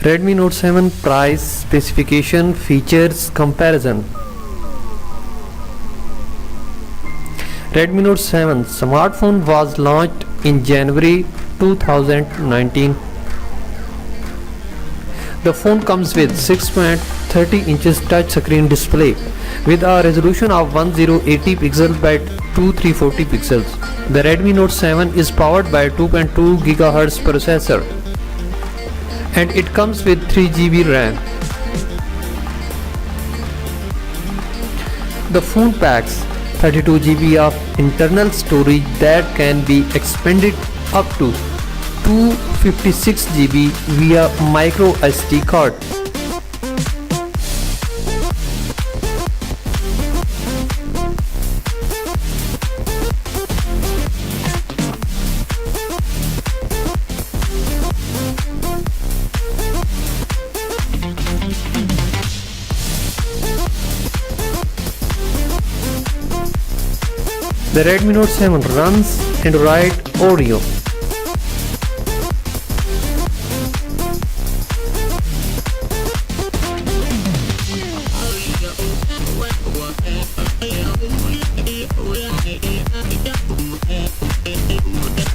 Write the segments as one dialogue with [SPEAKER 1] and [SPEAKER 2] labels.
[SPEAKER 1] Redmi Note 7 price, specification, features, comparison. Redmi Note 7 smartphone was launched in January 2019. The phone comes with 6.30 inches touchscreen display with a resolution of 1080 pixels by 2340 pixels. The Redmi Note 7 is powered by 2.2 GHz processor and it comes with 3 GB RAM. The phone packs 32 GB of internal storage that can be expanded up to 256 GB via microSD card. The Redmi Note 7 runs Android Oreo.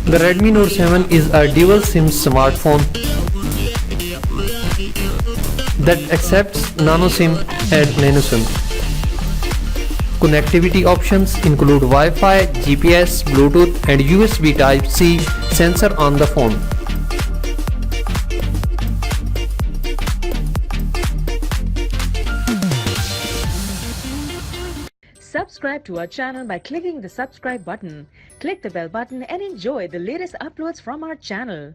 [SPEAKER 1] The Redmi Note 7 is a dual SIM smartphone that accepts nano SIM and nano SIM. Connectivity options include Wi-Fi, GPS, Bluetooth and USB Type-C sensor on the phone.
[SPEAKER 2] Subscribe to our channel by clicking the subscribe button. Click the bell button and enjoy the latest uploads from our channel.